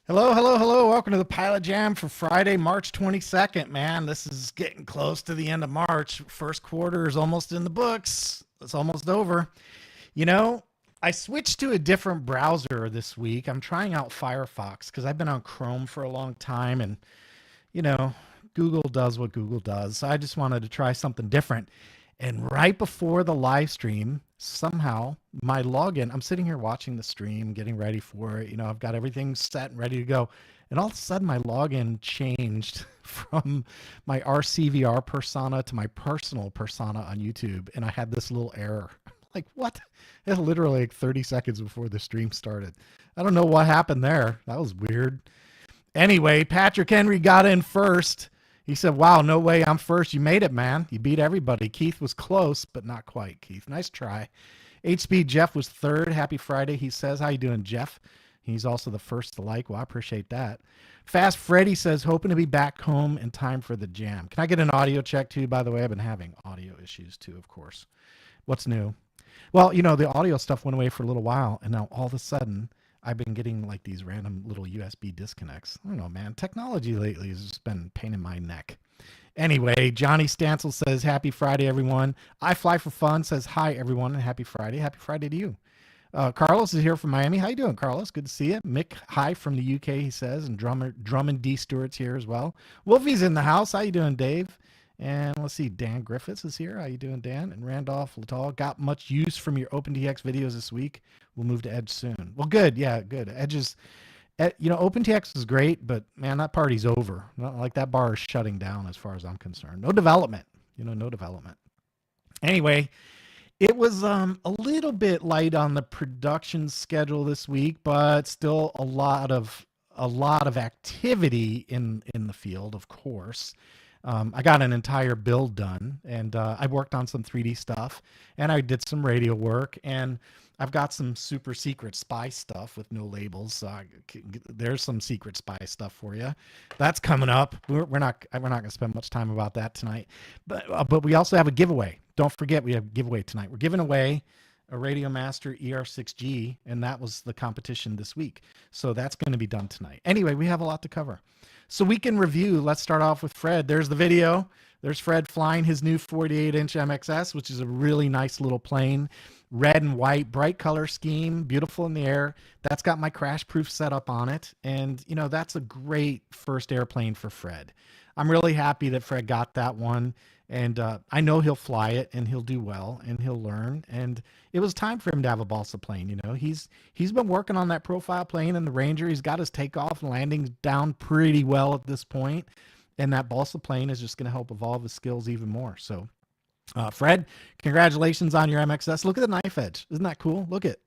Hello, hello, hello. Welcome to the Pilot Jam for Friday, March 22nd. Man, this is getting close to the end of March. First quarter is almost in the books. It's almost over. You know, I switched to a different browser this week. I'm trying out Firefox because I've been on Chrome for a long time and, you know, Google does what Google does. So I just wanted to try something different. And right before the live stream, somehow my login, I'm sitting here watching the stream, getting ready for it. I've got everything set and ready to go. And all of a sudden my login changed from my RCVR persona to my personal persona on YouTube. And I had this little error. Like, what? It literally like 30 seconds before the stream started. I don't know what happened there. That was weird. Anyway, Patrick Henry got in first. He said, wow, no way I'm first. You made it, man. You beat everybody. Keith was close, but not quite, Keith. Nice try. HB Jeff was third. Happy Friday, he says. How you doing, Jeff? He's also the first to like. Well, I appreciate that. Fast Freddy says, hoping to be back home in time for the jam. Can I get an audio check, too? By the way, I've been having audio issues, too, of course. What's new? Well, the audio stuff went away for a little while, and now all of a sudden, I've been getting like these random little USB disconnects. I don't know, man. Technology lately has just been a pain in my neck. Anyway, Johnny Stancil says, happy Friday, everyone. I Fly for Fun says, hi, everyone, and happy Friday. Happy Friday to you. Carlos is here from Miami. How you doing, Carlos? Good to see you. Mick, hi from the UK, he says, and Drummond D. Stewart's here as well. Wolfie's in the house. How you doing, Dave? And let's see, Dan Griffiths is here. How you doing, Dan? And Randolph Latal, got much use from your OpenTX videos this week. We'll move to Edge soon. Well, good. Yeah, good. Edge is, OpenTX is great, but man, that party's over. Not like that bar is shutting down as far as I'm concerned. No development. No development. Anyway, it was a little bit light on the production schedule this week, but still a lot of activity in the field, of course. I got an entire build done, and I worked on some 3D stuff, and I did some radio work, and I've got some super secret spy stuff with no labels. So there's some secret spy stuff for you. That's coming up. We're not going to spend much time about that tonight, but we also have a giveaway. Don't forget, we have a giveaway tonight. We're giving away a Radio Master ER6G, and that was the competition this week. So that's going to be done tonight. Anyway, we have a lot to cover. So we can review. Let's start off with Fred. There's the video. There's Fred flying his new 48-inch MXS, which is a really nice little plane. Red and white, bright color scheme, beautiful in the air. That's got my crash-proof setup on it. And, that's a great first airplane for Fred. I'm really happy that Fred got that one. And I know he'll fly it, and he'll do well, and he'll learn. And it was time for him to have a balsa plane. He's been working on that profile plane and the Ranger. He's got his takeoff and landings down pretty well at this point, and that balsa plane is just going to help evolve his skills even more. So, Fred, congratulations on your MXS. Look at the knife edge. Isn't that cool? Look at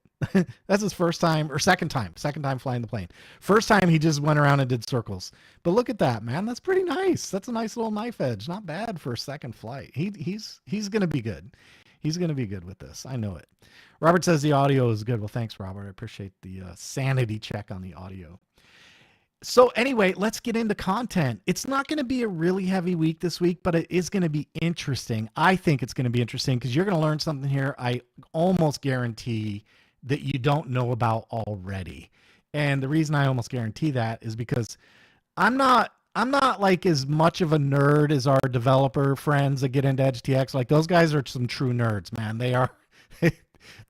that's his first time or second time flying the plane. First time he just went around and did circles, but look at that, man. That's pretty nice. That's a nice little knife edge. Not bad for a second flight. He's going to be good. He's going to be good with this. I know it. Robert says the audio is good. Well, thanks, Robert. I appreciate the sanity check on the audio. So anyway, let's get into content. It's not going to be a really heavy week this week, but it is going to be interesting. I think it's going to be interesting because you're going to learn something here. I almost guarantee that you don't know about already. And the reason I almost guarantee that is because I'm not like as much of a nerd as our developer friends that get into EdgeTX. Like, those guys are some true nerds, man. They are,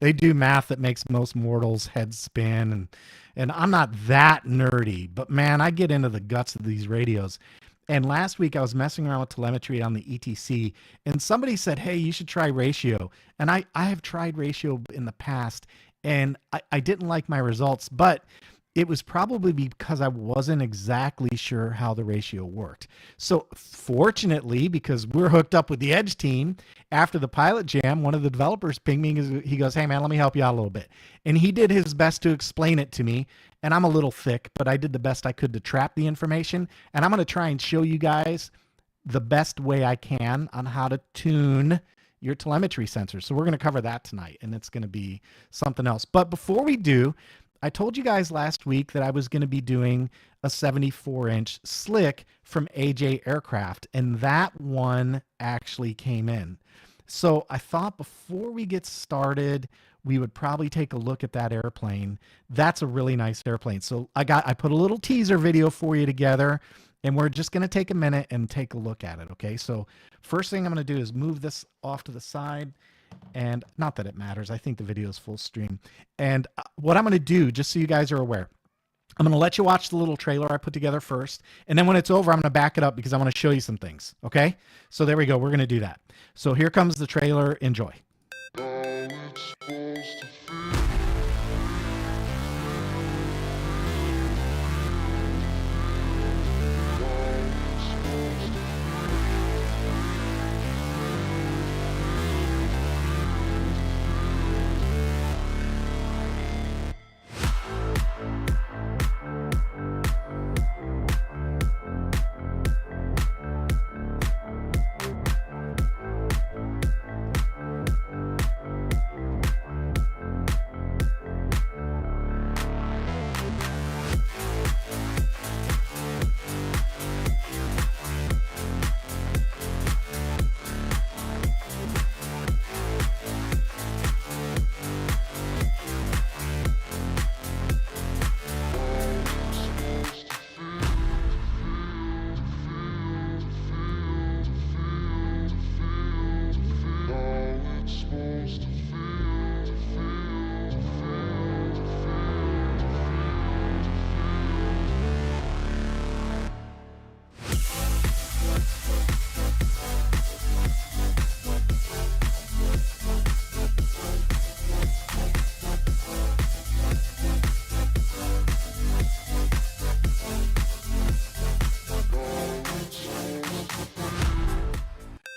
they do math that makes most mortals' heads spin. And I'm not that nerdy, but man, I get into the guts of these radios. And last week I was messing around with telemetry on the ETC, and somebody said, hey, you should try ratio. And I have tried ratio in the past, and I didn't like my results, but it was probably because I wasn't exactly sure how the ratio worked. So fortunately, because we're hooked up with the Edge team, after the Pilot Jam, one of the developers pinged me. He goes, hey man, let me help you out a little bit. And he did his best to explain it to me. And I'm a little thick, but I did the best I could to trap the information. And I'm going to try and show you guys the best way I can on how to tune your telemetry sensors. So we're going to cover that tonight, and it's going to be something else. But before we do, I told you guys last week that I was going to be doing a 74-inch slick from AJ Aircraft, and that one actually came in. So I thought before we get started, we would probably take a look at that airplane. That's a really nice airplane. So I put a little teaser video for you together, and we're just going to take a minute and take a look at it. Okay. So first thing I'm going to do is move this off to the side, and not that it matters. I think the video is full stream. And what I'm going to do, just so you guys are aware, I'm going to let you watch the little trailer I put together first. And then when it's over, I'm going to back it up because I want to show you some things. Okay. So there we go. We're going to do that. So here comes the trailer. Enjoy.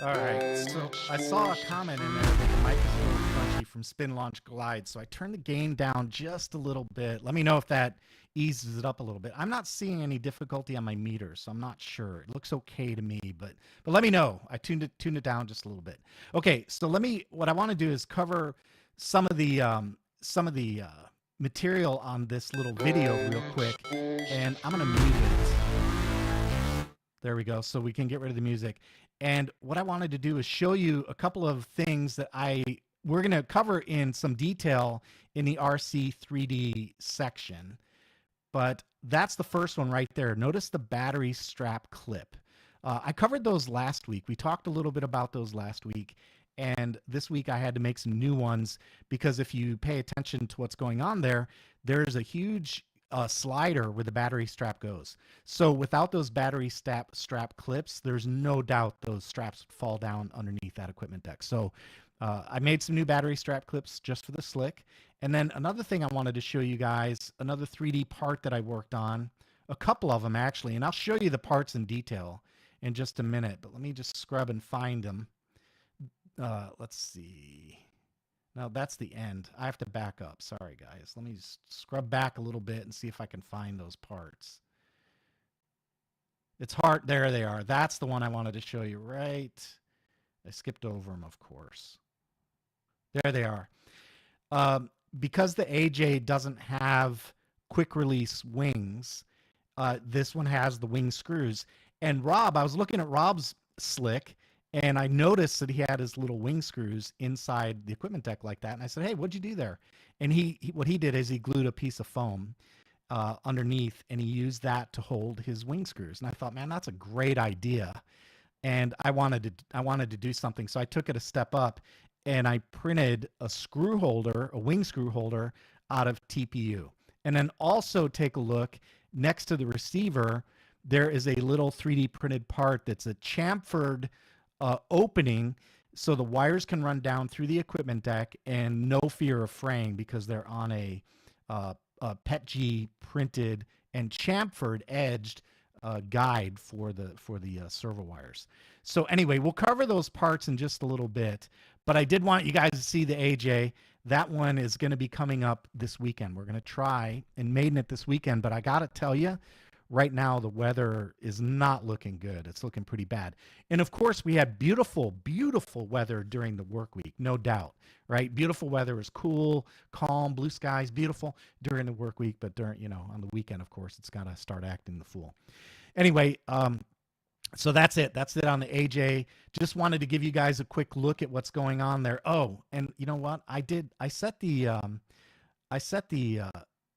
All right, so I saw a comment in there that the mic is a little crunchy from Spin Launch Glide, so I turned the gain down just a little bit. Let me know if that eases it up a little bit. I'm not seeing any difficulty on my meter, so I'm not sure. It looks okay to me, but let me know. I tuned it down just a little bit. Okay, so what I want to do is cover some of the material on this little video real quick, and I'm gonna mute it. There we go, so we can get rid of the music. And what I wanted to do is show you a couple of things that we're going to cover in some detail in the RC 3D section. But that's the first one right there. Notice the battery strap clip. I covered those last week. We talked a little bit about those last week. And this week I had to make some new ones because if you pay attention to what's going on there, there's a huge slider where the battery strap goes. So without those battery strap clips, there's no doubt those straps fall down underneath that equipment deck. So I made some new battery strap clips just for the slick. And then another thing I wanted to show you guys, another 3D part that I worked on, a couple of them actually, and I'll show you the parts in detail in just a minute, but let me just scrub and find them. Let's see. No, that's the end. I have to back up. Sorry, guys. Let me just scrub back a little bit and see if I can find those parts. It's hard. There they are. That's the one I wanted to show you, right? I skipped over them, of course. There they are. Because the AJ doesn't have quick release wings, this one has the wing screws. And Rob, I was looking at Rob's slick, and I noticed that he had his little wing screws inside the equipment deck like that. And I said, hey, what'd you do there? And what he did is he glued a piece of foam underneath, and he used that to hold his wing screws. And I thought, man, that's a great idea. And I wanted to do something. So I took it a step up, and I printed a screw holder, a wing screw holder out of TPU. And then also take a look next to the receiver, there is a little 3D printed part that's a chamfered opening so the wires can run down through the equipment deck and no fear of fraying because they're on a PETG printed and chamfered edged guide for the servo wires. So anyway, we'll cover those parts in just a little bit, but I did want you guys to see the AJ. That one is going to be coming up this weekend. We're going to try and maiden it this weekend, but I got to tell you, right now, the weather is not looking good. It's looking pretty bad. And of course, we had beautiful, beautiful weather during the work week, no doubt, right? Beautiful weather is cool, calm, blue skies, beautiful during the work week. But during, on the weekend, of course, it's got to start acting the fool. Anyway, So that's it. That's it on the AJ. Just wanted to give you guys a quick look at what's going on there. Oh, and you know what? I set the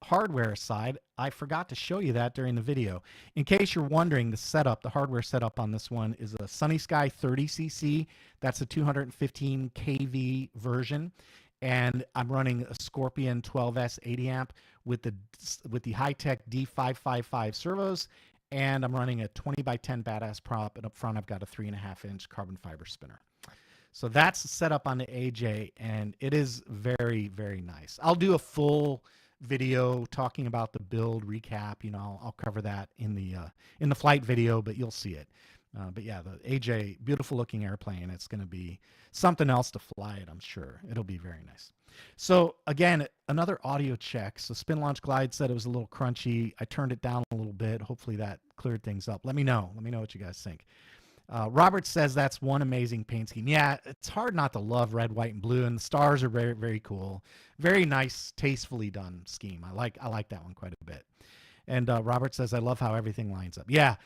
hardware aside. I forgot to show you that during the video. In case you're wondering, the setup, the hardware setup on this one is a Sunny Sky 30cc. That's a 215 kV version. And I'm running a Scorpion 12S 80 amp with the high-tech D555 servos. And I'm running a 20 by 10 badass prop. And up front, I've got a 3.5-inch carbon fiber spinner. So that's set up on the AJ, and it is very, very nice. I'll do a full video talking about the build recap. You know, I'll cover that in the flight video, but you'll see it. But yeah, the AJ, beautiful looking airplane. It's going to be something else to fly it, I'm sure. It'll be very nice. So again, another audio check. So Spin Launch Glide said it was a little crunchy. I turned it down a little bit. Hopefully that cleared things up. Let me know. Let me know what you guys think. Robert says that's one amazing paint scheme. Yeah, it's hard not to love red, white, and blue, and the stars are very, very cool. Very nice, tastefully done scheme. I like that one quite a bit. And Robert says, I love how everything lines up. Yeah,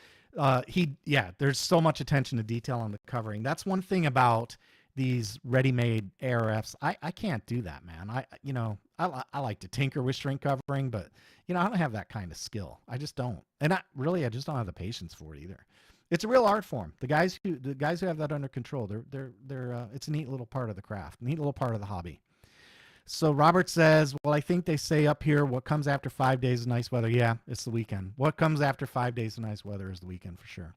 there's so much attention to detail on the covering. That's one thing about these ready-made ARFs. I can't do that, man. I like to tinker with shrink covering, but I don't have that kind of skill. I just don't. And I just don't have the patience for it either. It's a real art form. The guys who have that under control, it's a neat little part of the craft, neat little part of the hobby. So Robert says, well, I think they say up here, what comes after 5 days of nice weather? Yeah, it's the weekend. What comes after 5 days of nice weather is the weekend for sure.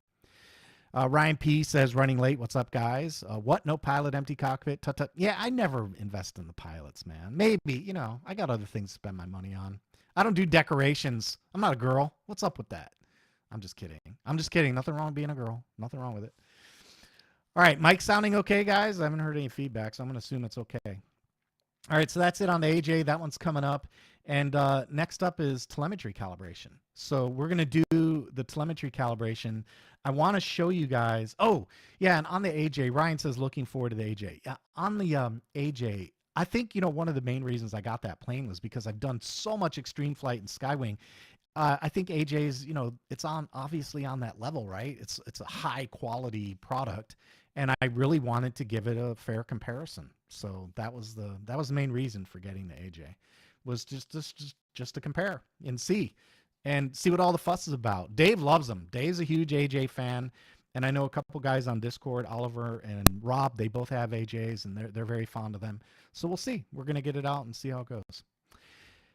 Ryan P says, running late. What's up, guys? What? No pilot, empty cockpit? Tut, tut. Yeah, I never invest in the pilots, man. Maybe, I got other things to spend my money on. I don't do decorations. I'm not a girl. What's up with that? I'm just kidding. Nothing wrong with being a girl. Nothing wrong with it. All right, mic sounding okay, guys? I haven't heard any feedback, so I'm going to assume it's okay. All right, so that's it on the AJ. That one's coming up. And next up is telemetry calibration. So we're going to do the telemetry calibration. I want to show you guys. Oh, yeah, and on the AJ, Ryan says looking forward to the AJ. Yeah, on the AJ, I think, one of the main reasons I got that plane was because I've done so much extreme flight and skywing. I think AJ's, it's obviously on that level, right? It's a high quality product, and I really wanted to give it a fair comparison. So that was the main reason for getting the AJ, was just to compare and see what all the fuss is about. Dave loves them. Dave's a huge AJ fan, and I know a couple guys on Discord, Oliver and Rob. They both have AJs, and they're very fond of them. So we'll see. We're gonna get it out and see how it goes.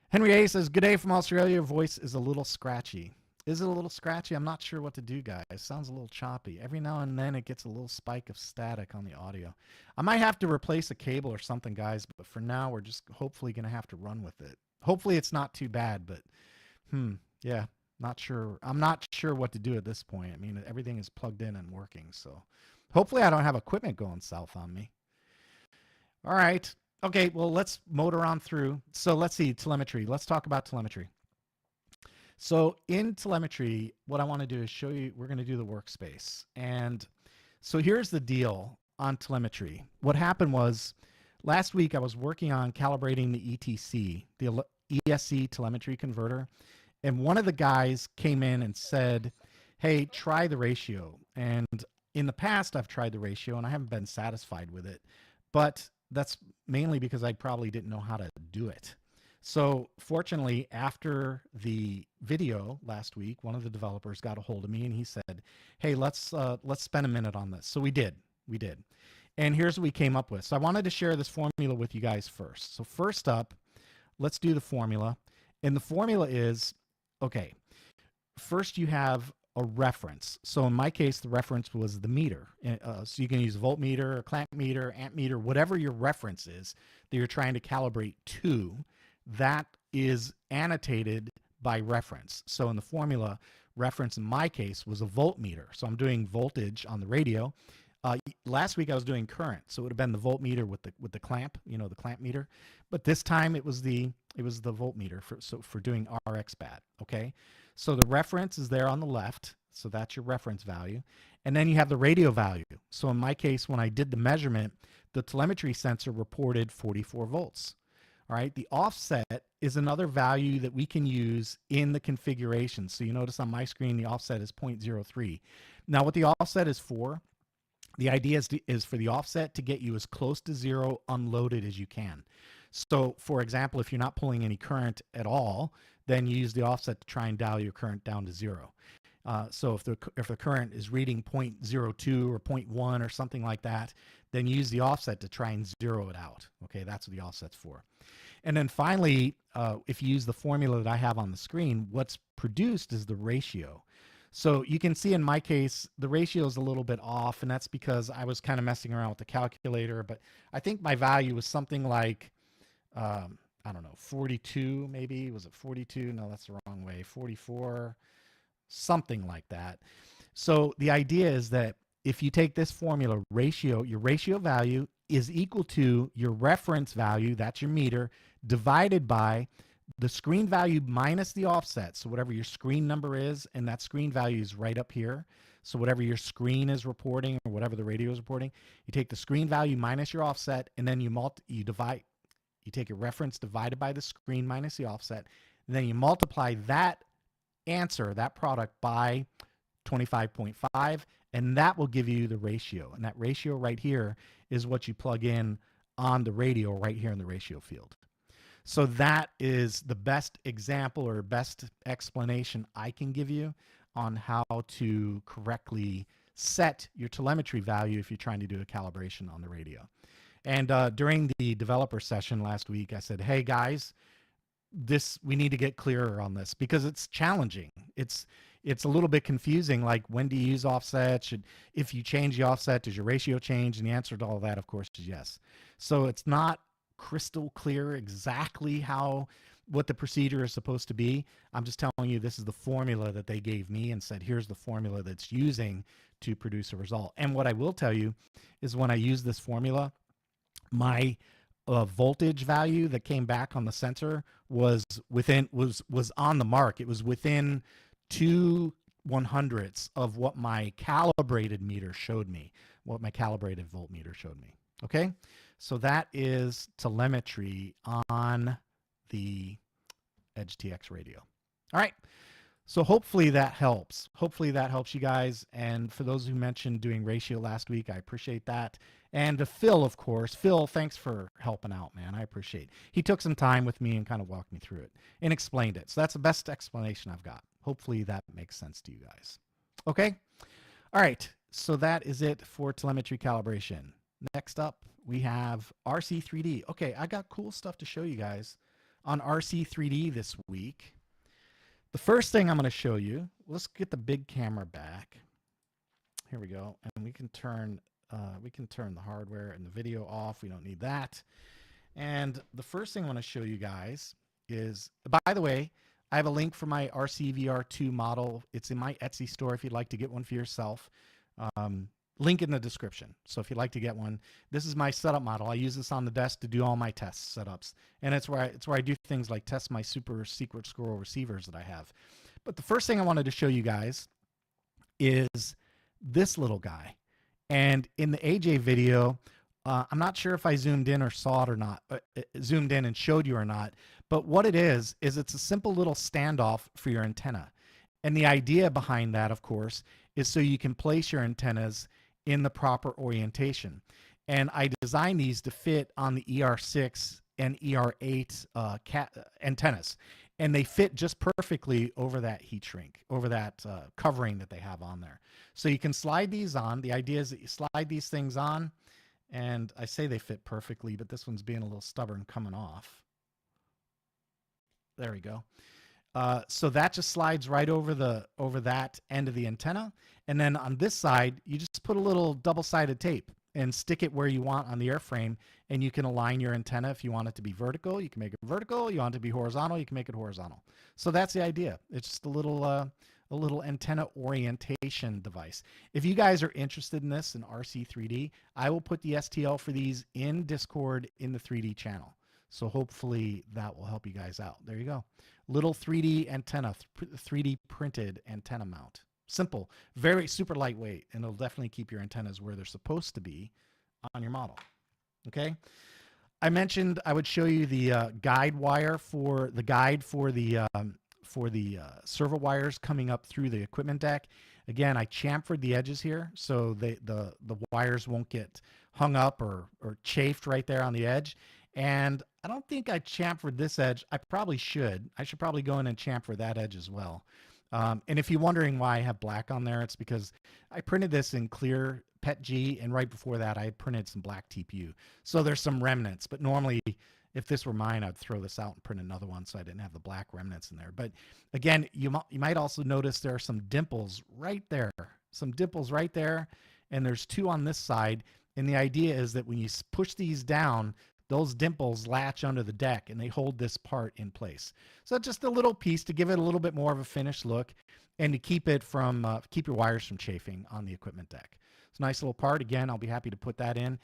Henry A says, good day from Australia. Your voice is a little scratchy. Is it a little scratchy? I'm not sure what to do, guys. It sounds a little choppy. Every now and then it gets a little spike of static on the audio. I might have to replace a cable or something, guys, but for now we're just hopefully going to have to run with it. Hopefully it's not too bad, but yeah, not sure. I'm not sure what to do at this point. I mean, everything is plugged in and working, so hopefully I don't have equipment going south on me. All right. Okay, well, let's motor on through. So let's see, telemetry. Let's talk about telemetry. So in telemetry, what I want to do is show you, we're going to do the workspace. And so here's the deal on telemetry. What happened was last week I was working on calibrating the ETC, the ESC telemetry converter. And one of the guys came in and said, hey, try the ratio. And in the past, I've tried the ratio and I haven't been satisfied with it. But that's mainly because I probably didn't know how to do it. So fortunately, after the video last week, one of the developers got a hold of me and he said, hey, let's spend a minute on this. So we did. And here's what we came up with. So I wanted to share this formula with you guys first. So first up, let's do the formula. And the formula is, okay, first you have a reference. So in my case, the reference was the meter. So you can use voltmeter, clamp meter, amp meter, whatever your reference is that you're trying to calibrate to, that is annotated by reference. So in the formula, reference in my case was a voltmeter. So I'm doing voltage on the radio. Last week I was doing current, so it would have been the voltmeter with the clamp, the clamp meter. But this time it was the voltmeter for doing RX bat. Okay. So the reference is there on the left. So that's your reference value. And then you have the radio value. So in my case, when I did the measurement, the telemetry sensor reported 44 volts. All right, the offset is another value that we can use in the configuration. So you notice on my screen, the offset is 0.03. Now what the offset is for, the idea is for the offset to get you as close to zero unloaded as you can. So for example, if you're not pulling any current at all, then you use the offset to try and dial your current down to zero. So if the current is reading 0.02 or 0.1 or something like that, then use the offset to try and zero it out. Okay, that's what the offset's for. And then finally, if you use the formula that I have on the screen, what's produced is the ratio. So you can see in my case, the ratio is a little bit off, and that's because I was kind of messing around with the calculator, but I think my value was something like, I don't know, 42 maybe. Was it 42? No, that's the wrong way. 44, something like that. So the idea is that if you take this formula, your ratio value is equal to your reference value, that's your meter, divided by the screen value minus the offset. So whatever your screen number is, and that screen value is right up here. So whatever your screen is reporting or whatever the radio is reporting, you take the screen value minus your offset, and then you take your reference divided by the screen minus the offset, and then you multiply that answer, that product, by 25.5, and that will give you the ratio. And that ratio right here is what you plug in on the radio right here in the ratio field. So that is the best example or best explanation I can give you on how to correctly set your telemetry value if you're trying to do a calibration on the radio. And during the developer session last week, I said, hey guys, we need to get clearer on this because it's challenging. It's a little bit confusing, like when do you use offset? If you change the offset, does your ratio change? And the answer to all that, of course, is yes. So it's not crystal clear exactly what the procedure is supposed to be. I'm just telling you this is the formula that they gave me and said, here's the formula that's using to produce a result. And what I will tell you is when I use this formula, my voltage value that came back on the sensor was on the mark. It was within 2/100ths of what my calibrated meter showed me, what my calibrated voltmeter showed me. Okay, so that is telemetry on the EdgeTX radio. All right, so hopefully that helps. Hopefully that helps you guys. And for those who mentioned doing ratio last week, I appreciate that. And to Phil, of course. Phil, thanks for helping out, man. I appreciate it. He took some time with me and kind of walked me through it and explained it. So that's the best explanation I've got. Hopefully that makes sense to you guys. Okay. All right. So that is it for telemetry calibration. Next up, we have RC3D. Okay, I got cool stuff to show you guys on RC3D this week. The first thing I'm going to show you, let's get the big camera back. Here we go. And we can turn the hardware and the video off. We don't need that. And the first thing I want to show you guys is, by the way, I have a link for my RCVR 2 model. It's in my Etsy store if you'd like to get one for yourself. Link in the description. So if you'd like to get one, this is my setup model. I use this on the desk to do all my test setups. And it's where I do things like test my super secret squirrel receivers that I have. But the first thing I wanted to show you guys is this little guy. And in the AJ video, I'm not sure if I zoomed in or saw it or not, zoomed in and showed you or not. But what it is it's a simple little standoff for your antenna. And the idea behind that, of course, is so you can place your antennas in the proper orientation. And I designed these to fit on the ER6 and ER8 antennas. And they fit just perfectly over that heat shrink, over that covering that they have on there. So you can slide these on. The idea is that you slide these things on, and I say they fit perfectly, but this one's being a little stubborn coming off. There we go. So that just slides right over that end of the antenna. And then on this side, you just put a little double-sided tape and stick it where you want on the airframe, and you can align your antenna. If you want it to be vertical, you can make it vertical. You want it to be horizontal, you can make it horizontal. So that's the idea. It's just a little antenna orientation device. If you guys are interested in this in RC3D, I will put the STL for these in Discord in the 3D channel. So hopefully that will help you guys out. There you go. Little 3D antenna, 3D printed antenna mount. Simple, very super lightweight, and it'll definitely keep your antennas where they're supposed to be on your model. Okay. I mentioned I would show you the guide wire for the servo wires coming up through the equipment deck. Again, I chamfered the edges here so the wires won't get hung up or chafed right there on the edge. And I don't think I chamfered this edge. I probably should. I should probably go in and chamfer that edge as well. And if you're wondering why I have black on there, it's because I printed this in clear PETG, and right before that I had printed some black TPU. So there's some remnants, but normally if this were mine, I'd throw this out and print another one so I didn't have the black remnants in there. But again, you might also notice there are some dimples right there. Some dimples right there, and there's two on this side. And the idea is that when you push these down, those dimples latch under the deck and they hold this part in place. So just a little piece to give it a little bit more of a finished look and to keep it from, keep your wires from chafing on the equipment deck. It's a nice little part. Again, I'll be happy to put that in.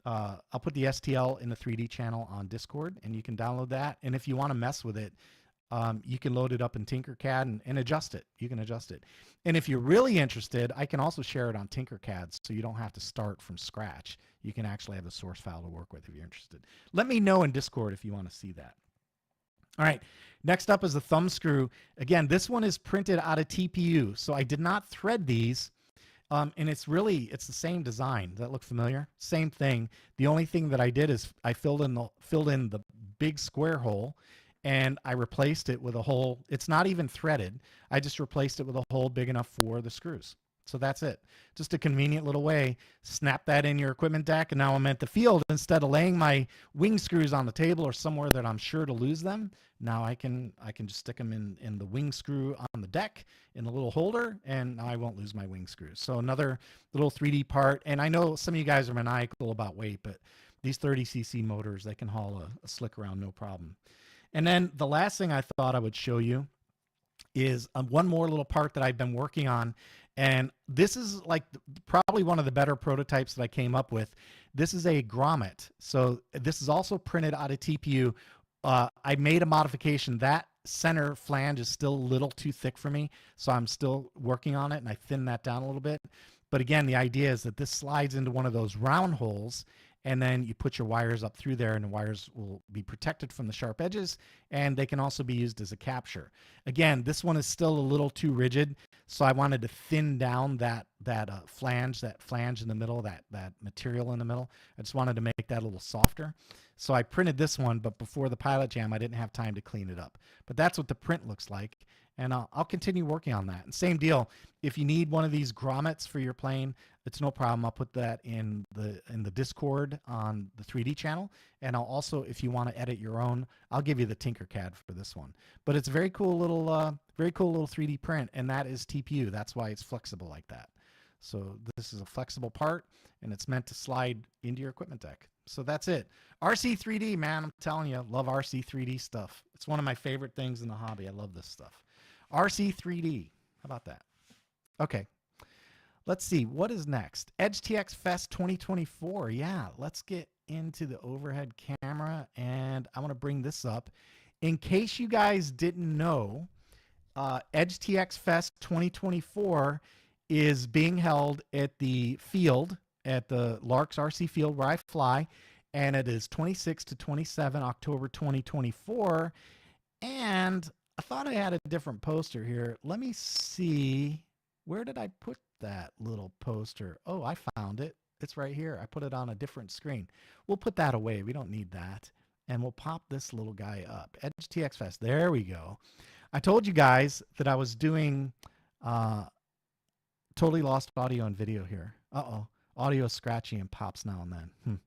I'll put the STL in the 3D channel on Discord and you can download that. And if you want to mess with it, you can load it up in Tinkercad and adjust it. You can adjust it. And if you're really interested, I can also share it on Tinkercad so you don't have to start from scratch. You can actually have a source file to work with if you're interested. Let me know in Discord if you want to see that. All right, next up is the thumb screw. Again, this one is printed out of TPU, so I did not thread these. And it's the same design. Does that look familiar? Same thing. The only thing that I did is I filled in the big square hole, and I replaced it with a hole. It's not even threaded. I just replaced it with a hole big enough for the screws. So that's it. Just a convenient little way. Snap that in your equipment deck, and now I'm at the field. Instead of laying my wing screws on the table or somewhere that I'm sure to lose them, now I can just stick them in the wing screw on the deck in the little holder, and now I won't lose my wing screws. So another little 3D part. And I know some of you guys are maniacal about weight, but these 30cc motors, they can haul a slick around no problem. And then the last thing I thought I would show you is one more little part that I've been working on. And this is like probably one of the better prototypes that I came up with. This is a grommet. So this is also printed out of TPU. I made a modification. That center flange is still a little too thick for me, so I'm still working on it, and I thinned that down a little bit. But again, the idea is that this slides into one of those round holes, and then you put your wires up through there, and the wires will be protected from the sharp edges, and they can also be used as a capture. Again, this one is still a little too rigid, so I wanted to thin down that flange in the middle, that material in the middle. I just wanted to make that a little softer. So I printed this one, but before the PilotJam, I didn't have time to clean it up. But that's what the print looks like, and I'll continue working on that. And same deal, if you need one of these grommets for your plane, it's no problem. I'll put that in the Discord on the 3D channel, and I'll also, if you want to edit your own, I'll give you the Tinkercad for this one. But it's a very cool little 3D print, and that is TPU. That's why it's flexible like that. So this is a flexible part, and it's meant to slide into your equipment deck. So that's it. RC3D, man, I'm telling you, I love RC3D stuff. It's one of my favorite things in the hobby. I love this stuff. RC3D, how about that? Okay, let's see, what is next? EdgeTX Fest 2024. Yeah, let's get into the overhead camera, and I want to bring this up. In case you guys didn't know, EdgeTX Fest 2024 is being held at the field, at the Larks RC field where I fly, and it is 26 to 27 October 2024. And I thought I had a different poster here. Let me see. Where did I put that little poster? Oh, I found it. It's right here. I put it on a different screen. We'll put that away. We don't need that. And we'll pop this little guy up. EdgeTX Fest. There we go. I told you guys that I was doing totally lost audio and video here. Uh-oh. Audio is scratchy and pops now and then.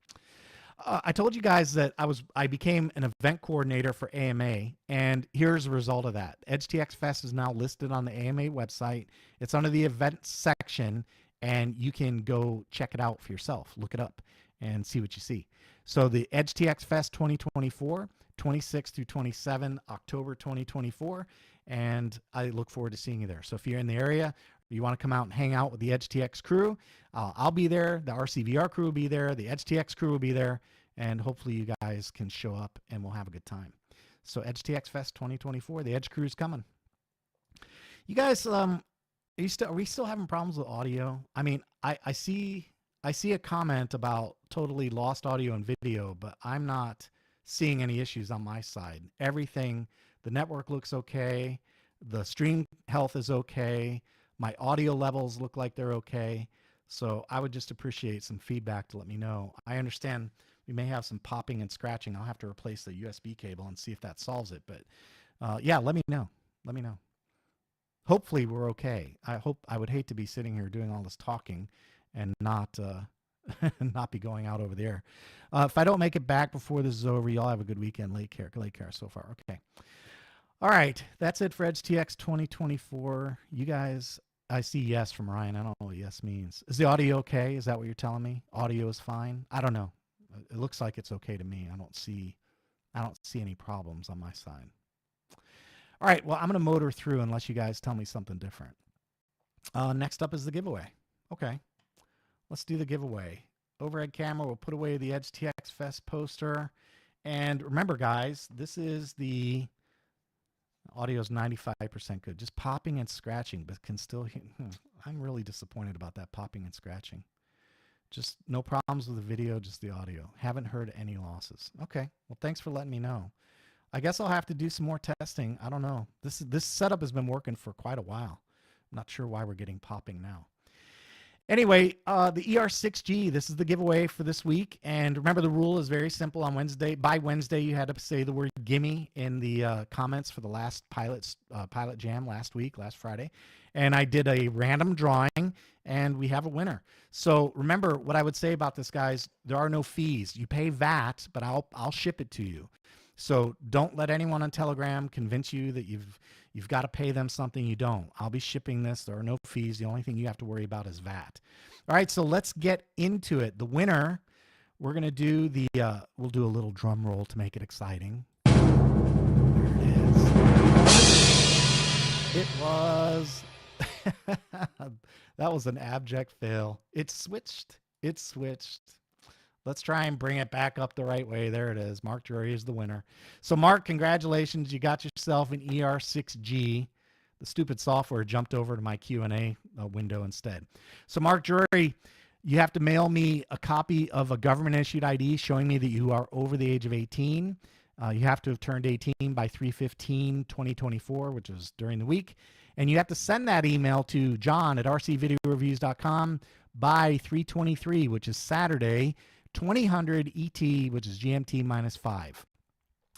I told you guys that I became an event coordinator for AMA, and here's the result of that. EdgeTX Fest is now listed on the AMA website. It's under the events section, and you can go check it out for yourself. Look it up and see what you see. So the EdgeTX Fest 2024, 26 through 27 October 2024, and I look forward to seeing you there. So if you're in the area, you want to come out and hang out with the EdgeTX crew, I'll be there. The RCVR crew will be there. The EdgeTX crew will be there. And hopefully you guys can show up and we'll have a good time. So EdgeTX Fest 2024, the Edge crew is coming. You guys, are we still having problems with audio? I mean, I see I see a comment about totally lost audio and video, but I'm not seeing any issues on my side. Everything, the network looks okay. The stream health is okay. My audio levels look like they're okay. So I would just appreciate some feedback to let me know. I understand we may have some popping and scratching. I'll have to replace the USB cable and see if that solves it. But yeah, let me know. Let me know. Hopefully we're okay. I would hate to be sitting here doing all this talking and not not be going out over the air. If I don't make it back before this is over, y'all have a good weekend. Lake care so far. Okay. All right. That's it for EdgeTX 2024. You guys, I see yes from Ryan. I don't know what yes means. Is the audio okay? Is that what you're telling me? Audio is fine? I don't know. It looks like it's okay to me. I don't see any problems on my side. All right. Well, I'm going to motor through unless you guys tell me something different. Next up is the giveaway. Okay. Let's do the giveaway. Overhead camera, we'll put away the EdgeTX Fest poster. And remember, guys, this is the audio is 95% good. Just popping and scratching, but can still hear. I'm really disappointed about that popping and scratching. Just no problems with the video, just the audio. Haven't heard any losses. Okay. Well, thanks for letting me know. I guess I'll have to do some more testing. I don't know. This setup has been working for quite a while. I'm not sure why we're getting popping now. Anyway, the ER6G, this is the giveaway for this week. And remember, the rule is very simple. On Wednesday, by Wednesday, you had to say the word gimme in the comments for the last pilot jam last Friday. And I did a random drawing, and we have a winner. So remember what I would say about this, guys. There are no fees. You pay VAT, but I'll ship it to you. So don't let anyone on Telegram convince you that you've got to pay them something you don't. I'll be shipping this. There are no fees. The only thing you have to worry about is VAT. All right, so let's get into it. The winner, we're going to do the, we'll do a little drum roll to make it exciting. There it is. It was, that was an abject fail. It switched. Let's try and bring it back up the right way. There it is. Mark Drury is the winner. So, Mark, congratulations. You got yourself an ER6G. The stupid software jumped over to my Q&A window instead. So, Mark Drury, you have to mail me a copy of a government-issued ID showing me that you are over the age of 18. You have to have turned 18 by 3/15/2024, which is during the week. And you have to send that email to John at rcvideoreviews.com by 3/23, which is Saturday, 2000 ET, which is GMT -5.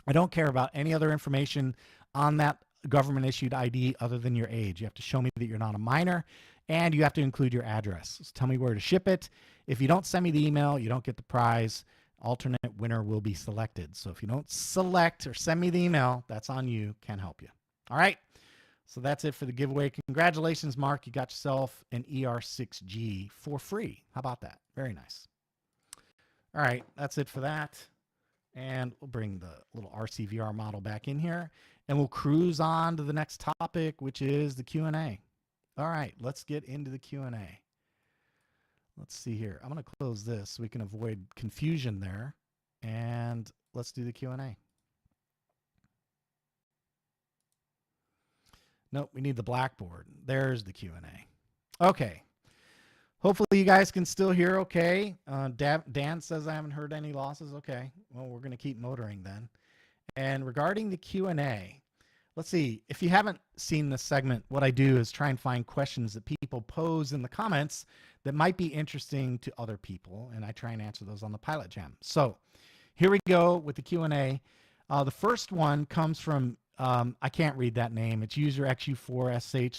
I don't care about any other information on that government issued ID other than your age. You have to show me that you're not a minor, and you have to include your address. So tell me where to ship it. If you don't send me the email, you don't get the prize. Alternate winner will be selected. So if you don't select or send me the email, that's on you. Can't help you. All right. So that's it for the giveaway. Congratulations, Mark. You got yourself an ER6G for free. How about that? Very nice. All right, that's it for that. And we'll bring the little RCVR model back in here, and we'll cruise on to the next topic, which is the Q&A. All right, let's get into the Q&A. Let's see here. I'm going to close this so we can avoid confusion there, and let's do the Q&A. Nope, we need the blackboard. There's the Q&A. Okay. Hopefully you guys can still hear okay. Dan says I haven't heard any losses. Okay, well, we're going to keep motoring then. And regarding the Q&A, let's see. If you haven't seen this segment, what I do is try and find questions that people pose in the comments that might be interesting to other people, and I try and answer those on the Pilot Jam. So here we go with the Q&A. The first one comes from I can't read that name. It's user XU4SH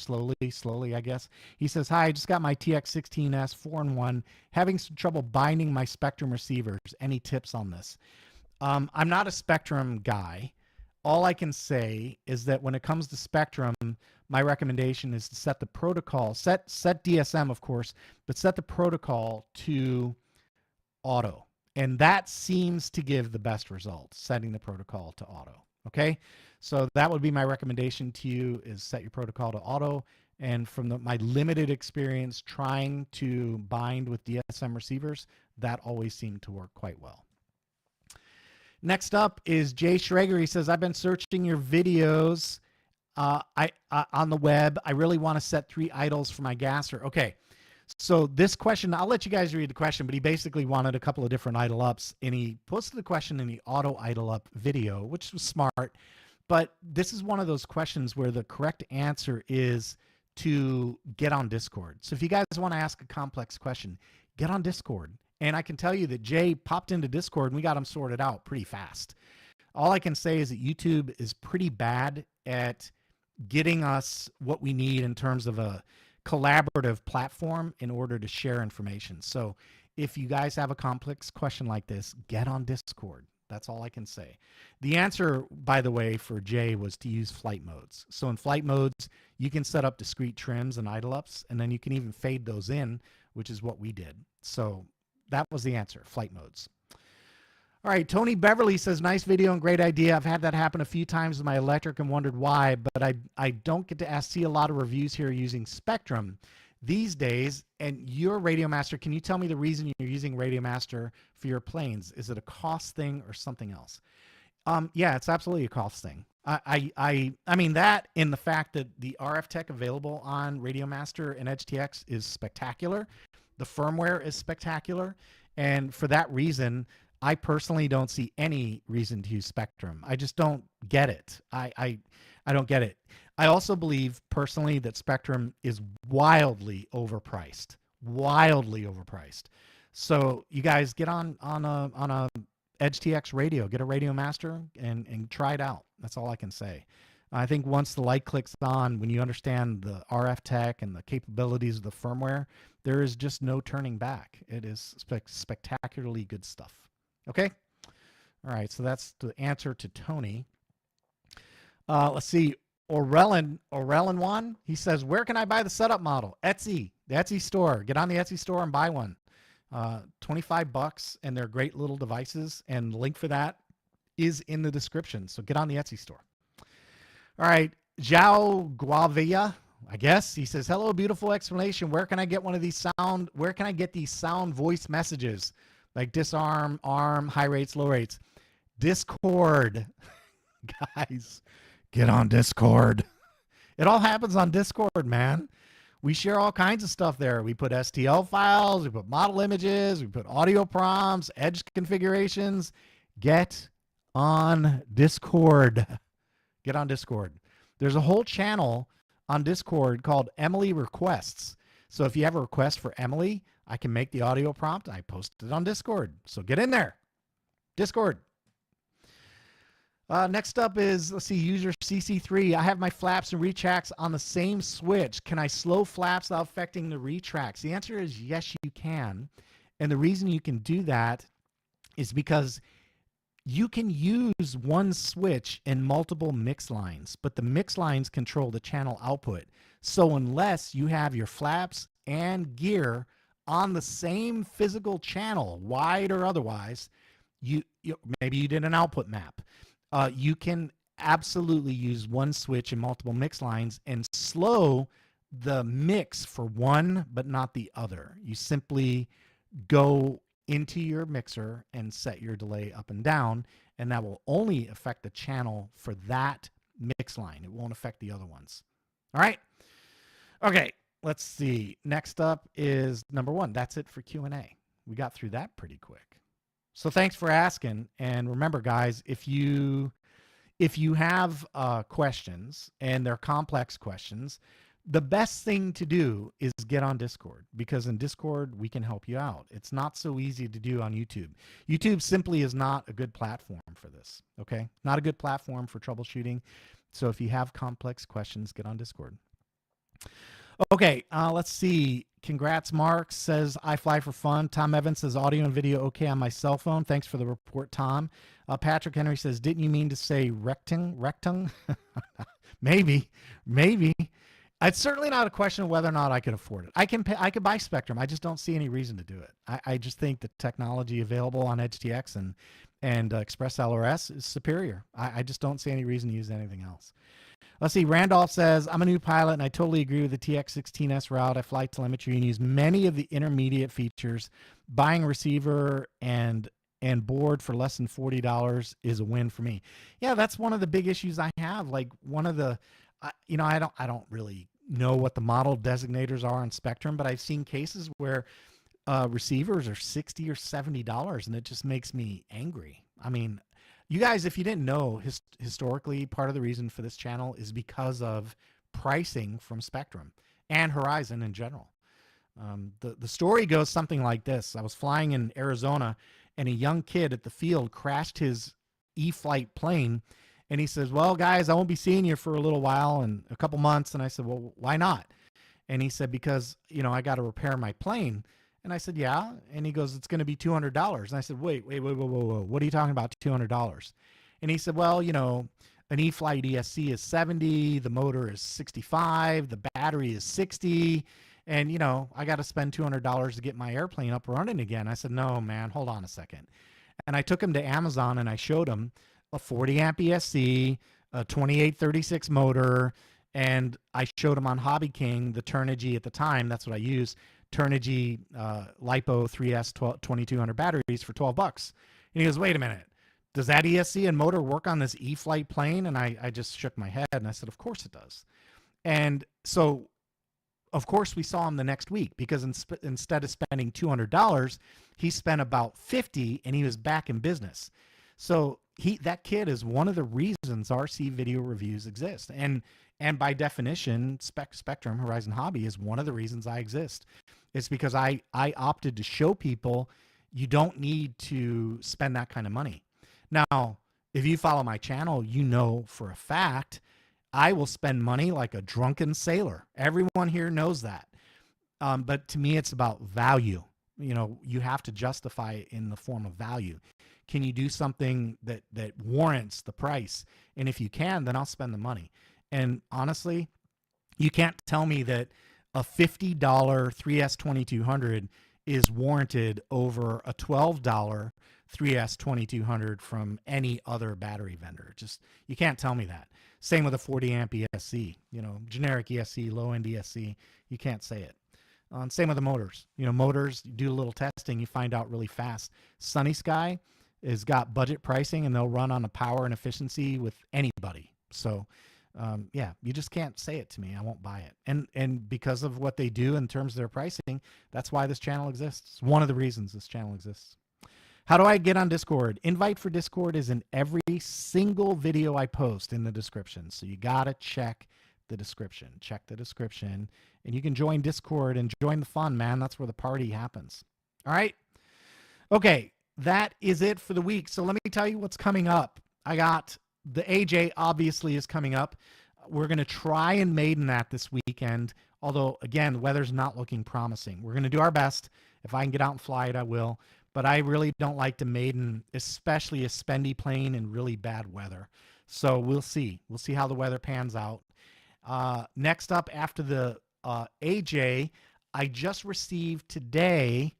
slowly, I guess. He says, hi, I just got my TX16S 4-in-1, having some trouble binding my Spectrum receivers. Any tips on this? I'm not a Spectrum guy. All I can say is that when it comes to Spectrum, my recommendation is to set the protocol, set DSM, of course, but set the protocol to auto. And that seems to give the best results, setting the protocol to auto. Okay, so that would be my recommendation to you, is set your protocol to auto. And from my limited experience trying to bind with DSM receivers, that always seemed to work quite well. Next up is Jay Schrager. He says, I've been searching your videos on the web. I really want to set 3 idles for my gasser. Okay, So this question, I'll let you guys read the question, but he basically wanted a couple of different idle ups, and he posted the question in the auto idle up video, which was smart. But this is one of those questions where the correct answer is to get on Discord. So if you guys want to ask a complex question, get on Discord. And I can tell you that Jay popped into Discord and we got him sorted out pretty fast. All I can say is that YouTube is pretty bad at getting us what we need in terms of a collaborative platform in order to share information. So if you guys have a complex question like this, get on Discord. That's all I can say. The answer, by the way, for Jay was to use flight modes. So in flight modes, you can set up discrete trims and idle ups, and then you can even fade those in, which is what we did. So that was the answer, flight modes. All right, Tony Beverly says, nice video and great idea. I've had that happen a few times with my electric and wondered why, but I don't get to see a lot of reviews here using Spectrum these days. And your Radio Master, can you tell me the reason you're using Radio Master for your planes? Is it a cost thing or something else? Yeah, it's absolutely a cost thing. I mean that, in the fact that the RF tech available on Radio Master and EdgeTX is spectacular. The firmware is spectacular. And for that reason, I personally don't see any reason to use Spectrum. I just don't get it. I don't get it. I also believe personally that Spectrum is wildly overpriced. Wildly overpriced. So you guys get on a EdgeTX radio, get a Radio Master and try it out. That's all I can say. I think once the light clicks on, when you understand the RF tech and the capabilities of the firmware, there is just no turning back. It is spectacularly good stuff. Okay. All right. So that's the answer to Tony. Let's see. Orelin Juan, he says, where can I buy the setup model? Etsy, the Etsy store. Get on the Etsy store and buy one. $25, and they're great little devices. And the link for that is in the description. So get on the Etsy store. All right. Zhao Guavia, I guess. He says, hello, beautiful explanation. Where can I get one of these where can I get these sound voice messages? Like disarm, arm, high rates, low rates. Discord. Guys, get on Discord. It all happens on Discord, man. We share all kinds of stuff there. We put STL files, we put model images, we put audio prompts, edge configurations. Get on Discord. Get on Discord. There's a whole channel on Discord called Emily Requests. So if you have a request for Emily, I can make the audio prompt. I post it on Discord. So get in there. Discord. Next up is, let's see, user CC3. I have my flaps and retracts on the same switch. Can I slow flaps without affecting the retracts? The answer is yes, you can. And the reason you can do that is because you can use one switch in multiple mix lines, but the mix lines control the channel output. So unless you have your flaps and gear on the same physical channel, wide or otherwise, maybe you did an output map. You can absolutely use one switch in multiple mix lines and slow the mix for one, but not the other. You simply go into your mixer and set your delay up and down, and that will only affect the channel for that mix line. It won't affect the other ones. All right. Okay. Let's see. Next up is number one. That's it for Q&A. We got through that pretty quick. So thanks for asking. And remember, guys, if you have questions and they're complex questions, the best thing to do is get on Discord, because in Discord, we can help you out. It's not so easy to do on YouTube. YouTube simply is not a good platform for this, okay? Not a good platform for troubleshooting. So if you have complex questions, get on Discord. Okay, let's see. Congrats, Mark says, I fly for fun. Tom Evans says, audio and video okay on my cell phone. Thanks for the report, Tom. Patrick Henry says, didn't you mean to say rectung? Maybe. It's certainly not a question of whether or not I could afford it. I could buy Spectrum. I just don't see any reason to do it. I just think the technology available on EdgeTX and Express LRS is superior. I just don't see any reason to use anything else. Let's see. Randolph says, I'm a new pilot and I totally agree with the TX16S route. I fly telemetry and use many of the intermediate features. Buying receiver and board for less than $40 is a win for me. Yeah, that's one of the big issues I have. Like one of the, I don't really know what the model designators are on Spectrum, but I've seen cases where receivers are $60 or $70, and it just makes me angry. I mean, you guys, if you didn't know, historically, part of the reason for this channel is because of pricing from Spectrum and Horizon in general. The story goes something like this. I was flying in Arizona, and a young kid at the field crashed his E-Flight plane, and he says, well, guys, I won't be seeing you for a little while and a couple months. And I said, well, why not? And he said, because, you know, I got to repair my plane. And I said, yeah. And he goes, it's going to be $200. And I said, wait, what are you talking about, $200? And he said, well, you know, an E-Flight ESC is 70, the motor is 65, the battery is 60, and, you know, I got to spend $200 to get my airplane up running again. I said, no, man, hold on a second. And I took him to Amazon, and I showed him a 40 amp ESC, a 2836 motor, and I showed him on Hobby King the Turnigy at the time. That's what I used. Turnigy LiPo 3S 2200 batteries for $12. And he goes, wait a minute, does that ESC and motor work on this E-Flight plane? And I just shook my head, and I said, of course it does. And so, of course, we saw him the next week, because instead of spending $200, he spent about $50, and he was back in business. So that kid is one of the reasons RC video reviews exist. And by definition, Spectrum Horizon Hobby is one of the reasons I exist. It's because I opted to show people you don't need to spend that kind of money. Now, if you follow my channel, you know for a fact I will spend money like a drunken sailor. Everyone here knows that. But to me, it's about value. You know, you have to justify it in the form of value. Can you do something that warrants the price? And if you can, then I'll spend the money. And honestly, you can't tell me that a $50 3S 2200 is warranted over a $12 3S 2200 from any other battery vendor. Just, you can't tell me that. Same with a 40 amp ESC, you know, generic ESC, low end ESC. You can't say it. Same with the motors. You know, motors, you do a little testing, you find out really fast. Sunny Sky has got budget pricing, and they'll run on a power and efficiency with anybody. So, yeah, you just can't say it to me. I won't buy it. And because of what they do in terms of their pricing, that's why this channel exists. It's one of the reasons this channel exists. How do I get on Discord? Invite for Discord is in every single video I post in the description. So you got to check the description. Check the description, and you can join Discord and join the fun, man. That's where the party happens. All right. Okay. That is it for the week. So let me tell you what's coming up. I got the AJ obviously is coming up. We're going to try and maiden that this weekend. Although, again, the weather's not looking promising. We're going to do our best. If I can get out and fly it, I will. But I really don't like to maiden, especially a spendy plane in really bad weather. So we'll see. We'll see how the weather pans out. Next up, after the AJ, I just received today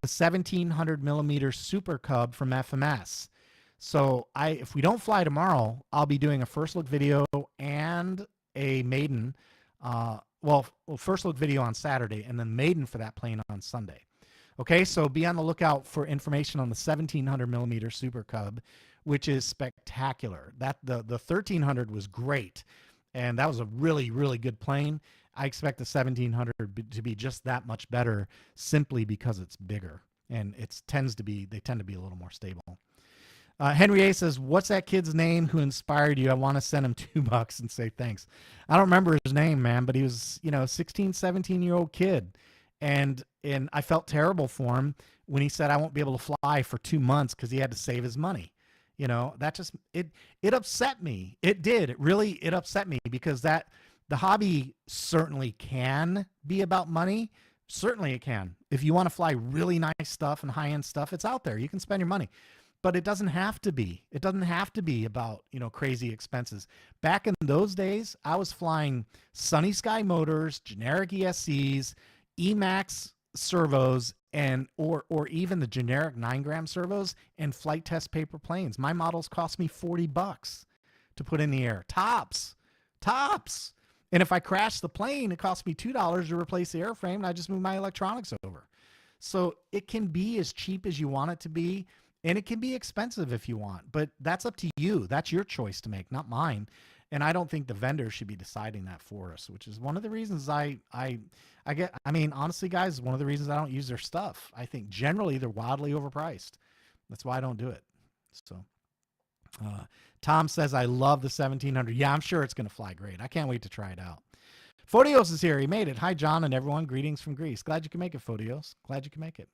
the 1700 millimeter Super Cub from FMS. So if we don't fly tomorrow, I'll be doing a first look video and a maiden. Well, first look video on Saturday, and then maiden for that plane on Sunday. Okay, so be on the lookout for information on the 1700 millimeter Super Cub, which is spectacular. The 1300 was great, and that was a really, really good plane. I expect the 1700 to be just that much better, simply because it's bigger, and they tend to be a little more stable. Henry A says, what's that kid's name who inspired you? I want to send him $2 and say thanks. I don't remember his name, man, but he was, you know, 16, 17-year-old kid. And I felt terrible for him when he said I won't be able to fly for 2 months because he had to save his money. You know, that just, it upset me. It did. It upset me, because the hobby certainly can be about money. Certainly it can. If you want to fly really nice stuff and high-end stuff, it's out there. You can spend your money. But it doesn't have to be. It doesn't have to be about, you know, crazy expenses. Back in those days, I was flying Sunny Sky motors, generic ESCs, Emax servos, and or even the generic 9-gram servos, and flight test paper planes. My models cost me $40 to put in the air. Tops. And if I crash the plane, it costs me $2 to replace the airframe, and I just move my electronics over. So it can be as cheap as you want it to be, and it can be expensive if you want, but that's up to you. That's your choice to make, not mine. And I don't think the vendor should be deciding that for us, which is one of the reasons honestly, guys, one of the reasons I don't use their stuff. I think generally they're wildly overpriced. That's why I don't do it. So Tom says, I love the 1700. Yeah, I'm sure it's going to fly great. I can't wait to try it out. Photios is here. He made it. Hi, John and everyone. Greetings from Greece. Glad you can make it, Photios. Glad you can make it.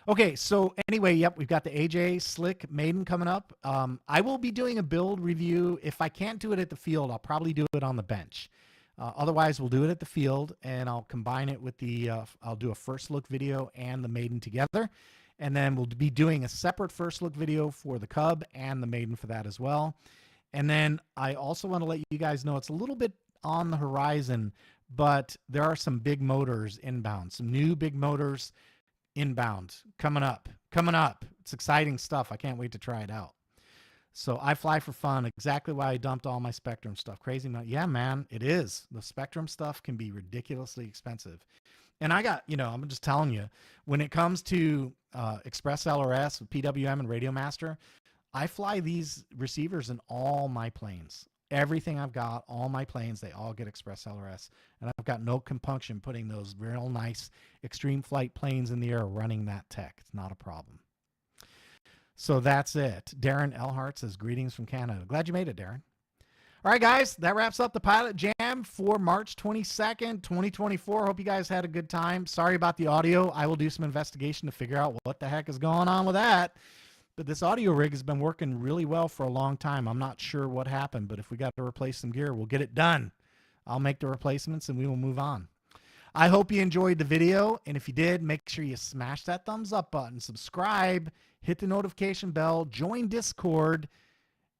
Okay, so anyway, yep, we've got the AJ Slick Maiden coming up. I will be doing a build review. If I can't do it at the field, I'll probably do it on the bench. Otherwise, we'll do it at the field, and I'll combine it with the, I'll do a first look video and the Maiden together. And then we'll be doing a separate first look video for the Cub and the Maiden for that as well. And then I also want to let you guys know it's a little bit on the horizon, but there are some big motors inbound, some new big motors inbound coming up. It's exciting stuff. I can't wait to try it out. So I fly for fun. Exactly why I dumped all my Spectrum stuff. Crazy. Yeah, man, it is. The Spectrum stuff can be ridiculously expensive. And I got, I'm just telling you, when it comes to Express LRS with PWM and Radio Master, I fly these receivers in all my planes. Everything I've got, all my planes, they all get Express LRS. And I've got no compunction putting those real nice extreme flight planes in the air running that tech. It's not a problem. So that's it. Darren Elhart says, greetings from Canada. Glad you made it, Darren. All right, guys, that wraps up the Pilot Jam for March 22nd, 2024. Hope you guys had a good time. Sorry about the audio. I will do some investigation to figure out what the heck is going on with that. But this audio rig has been working really well for a long time. I'm not sure what happened, but if we got to replace some gear, we'll get it done. I'll make the replacements and we will move on. I hope you enjoyed the video. And if you did, make sure you smash that thumbs up button, subscribe, hit the notification bell, join Discord,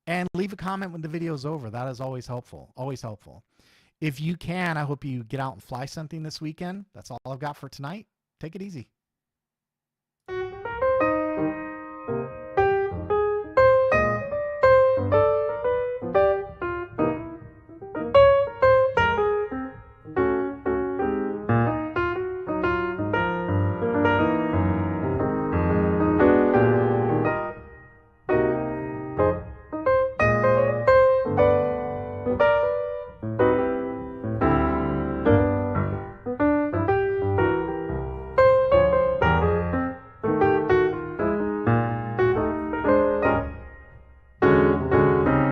and leave a comment when the video is over. That is always helpful. Always helpful. If you can, I hope you get out and fly something this weekend. That's all I've got for tonight. Take it easy.